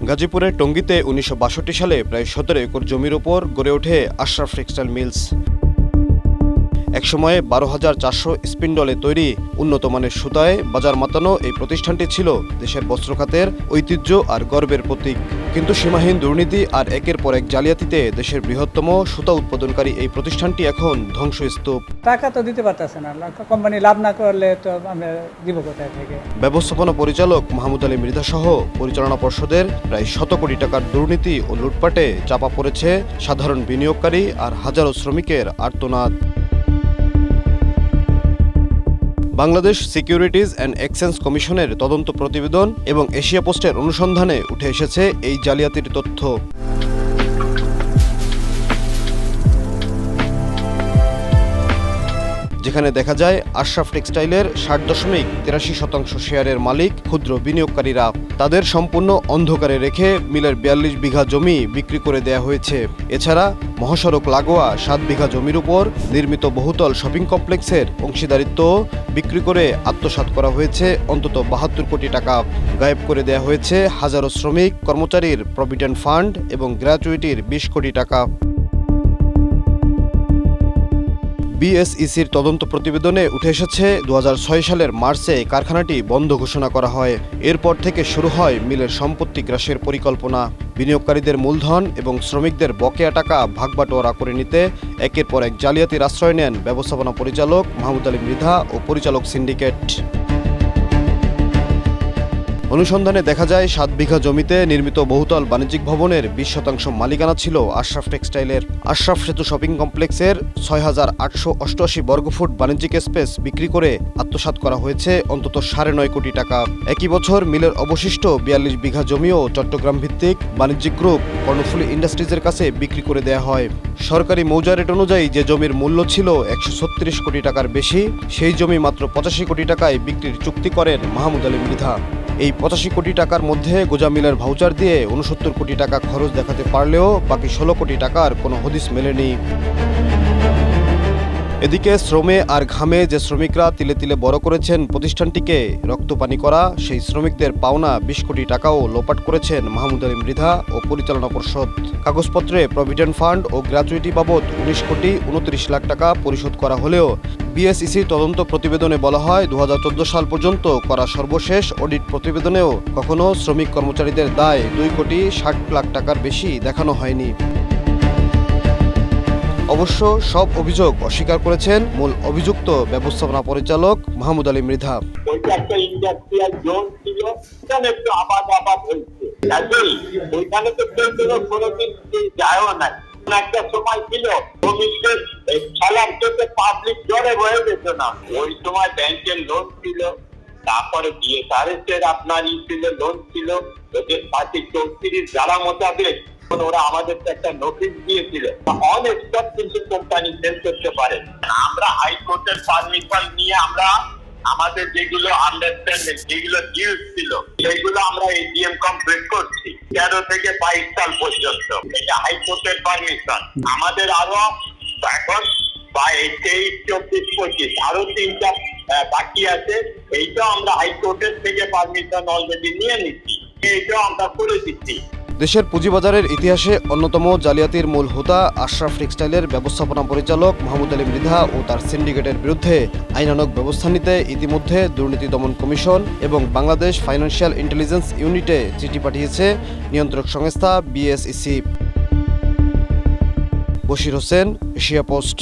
গাজীপুরের টঙ্গীতে ১৯৬২ সালে প্রায় ১৭ একর জমির ওপর গড়ে ওঠে আশরাফ টেক্সটাইল মিলস। একসময়ে ১২,৪০০ স্পিন্ডলে তৈরি উন্নত মানের সুতায় বাজার মাতানো এই প্রতিষ্ঠানটি ছিল দেশের বস্ত্র খাতের ঐতিহ্য আর গর্বের প্রতীক। কিন্তু সীমাহীন দুর্নীতি আর একের পর এক জালিয়াতিতে দেশের বৃহত্তম সুতা উৎপাদনকারী এই প্রতিষ্ঠানটি এখন ধ্বংসস্তূপ। টাকা তো দিতে পারতেছে না, কোম্পানি লাভ না করলে তো আমরা দিব কোথায় থেকে। ব্যবস্থাপনা পরিচালক মাহমুদ আলী মৃধা সহ পরিচালনা পর্ষদের প্রায় ১০০ কোটি টাকার দুর্নীতি ও লুটপাটে চাপা পড়েছে সাধারণ বিনিয়োগকারী আর হাজারো শ্রমিকের আর্তনাদ। বাংলাদেশ সিকিউরিটিজ অ্যান্ড এক্সচেঞ্জ কমিশনের তদন্ত প্রতিবেদন এবং এশিয়া পোস্টের অনুসন্ধানে উঠে এসেছে এই জালিয়াতির তথ্য। যেখানে দেখা যায় আশরাফ টেক্সটাইলের ৬০.৮৩% শেয়ারের মালিক ক্ষুদ্র বিনিয়োগকারীরা। তাদের সম্পূর্ণ অন্ধকারে রেখে মিলের ৪২ বিঘা জমি বিক্রি করে দেয়া হয়েছে। এছাড়া মহাসড়ক লাগোয়া ৭ বিঘা জমির উপর নির্মিত বহুতল শপিং কমপ্লেক্সের অংশীদারিত্ব বিক্রি করে আত্মসাৎ করা হয়েছে অন্তত ৭২ কোটি টাকা। গায়েব করে দেয়া হয়েছে হাজারো শ্রমিক কর্মচারীর প্রভিডেন্ট ফান্ড এবং গ্র্যাচুইটির ২০ কোটি টাকা। বিএসইসির তদন্ত প্রতিবেদনে উঠে এসেছে ২০০৬ সালের মার্চে কারখানাটি বন্ধ ঘোষণা করা হয়। এরপর থেকে শুরু হয় মিলের সম্পত্তি গ্রাসের পরিকল্পনা। বিনিয়োগকারীদের মূলধন এবং শ্রমিকদের বকেয়া টাকা ভাগবাটোয়ারা করে নিতে একের পর এক জালিয়াতির আশ্রয় নেন ব্যবস্থাপনা পরিচালক মাহমুদ আলী মৃধা ও পরিচালক সিন্ডিকেট। অনুসন্ধানে দেখা যায় ৭ বিঘা জমিতে নির্মিত বহুতল বাণিজ্যিক ভবনের ২০% মালিকানা ছিল আশরাফ টেক্সটাইলের। আশরাফ সেতু শপিং কমপ্লেক্সের ৬,৮৮৮ বর্গফুট বাণিজ্যিক স্পেস বিক্রি করে আত্মসাৎ করা হয়েছে অন্তত ৯.৫ কোটি টাকা। একই বছর মিলের অবশিষ্ট ৪২ বিঘা জমিও চট্টগ্রাম ভিত্তিক বাণিজ্যিক গ্রুপ কর্ণফুলী ইন্ডাস্ট্রিজের কাছে বিক্রি করে দেয়া হয়। সরকারি মৌজা রেট অনুযায়ী যে জমির মূল্য ছিল ১৩৬ কোটি টাকার বেশি, সেই জমি মাত্র ৮৫ কোটি টাকায় বিক্রির চুক্তি করেন মাহমুদ আলী মৃধা। এই ৮৫ কোটি টাকার মধ্যে গোজা মিলের ভাউচার দিয়ে ৬৯ কোটি টাকা খরচ দেখাতে পারলেও বাকি ১৬ কোটি টাকার কোনো হদিস মেলেনি। এদিকে শ্রমে আর ঘামে যে শ্রমিকরা তিলে তিলে বড় করেছেন প্রতিষ্ঠানটিকে, রক্তপানি করা সেই শ্রমিকদের পাওনা ২০ কোটি টাকাও লোপাট করেছেন মাহমুদ আলী মৃধা ও পরিচালনা পর্ষদ। কাগজপত্রে প্রভিডেন্ট ফান্ড ও গ্র্যাচুইটি বাবদ ১৯ কোটি ২৯ লাখ টাকা পরিশোধ করা হলেও বিএসইসির তদন্ত প্রতিবেদনে বলা হয় ২০১৪ সাল পর্যন্ত করা সর্বশেষ অডিট প্রতিবেদনেও কখনো শ্রমিক কর্মচারীদের দায় ২ কোটি ৬০ লাখ টাকার বেশি দেখানো হয়নি। অবশ্য সব অভিযোগ অস্বীকার করেছেন মূল অভিযুক্ত ব্যবস্থাপনা পরিচালক মাহমুদ আলী মৃধা। একটা সময় ছিল শ্রমিকদের খেলার জন্য পাবলিক জড়ে হয়ে যেত না, ওই সময় ব্যাংকের লোন ছিল, তারপরে বিএসআরএস আপনার ছিল লোন ছিল, ওদের পার্টি ৩৪ যারা মোতাবেক ওরা আমাদের একটা নোটিশ দিয়েছিল অন স্টপ কিন্তু কোম্পানি সেল করতে পারে। আমরা হাইকোর্টের পারমিশন নিয়ে আমরা আমাদের যেগুলো আন্ডারস্ট্যান্ডিং যেগুলো ডিউজ ছিল সেগুলো আমরা এডিএম কমপ্লিট করছি ১৩ থেকে ২২ সাল পর্যন্ত। এটা হাইকোর্টের পারমিশন। আমাদের আরো এখন ২৩, ২৪, ২৫ আরো ৩টা বাকি আছে। এইটাও আমরা হাইকোর্টের থেকে পারমিশন অলরেডি নিয়ে নিচ্ছি, এইটাও আমরা করে দিচ্ছি। দেশের পুঁজিবাজারের ইতিহাসে অন্যতম জালিয়াতির মূল হোতা আশরাফ টেক্সটাইলের ব্যবস্থাপনা পরিচালক মাহমুদ আলী মৃধা ও তার সিন্ডিকেটের বিরুদ্ধে আইনানুগ ব্যবস্থা নিতে ইতিমধ্যে দুর্নীতি দমন কমিশন এবং বাংলাদেশ ফাইন্যান্সিয়াল ইন্টেলিজেন্স ইউনিটে চিঠি পাঠিয়েছে নিয়ন্ত্রক সংস্থা BSEC. Bashir Hossain, Asia post.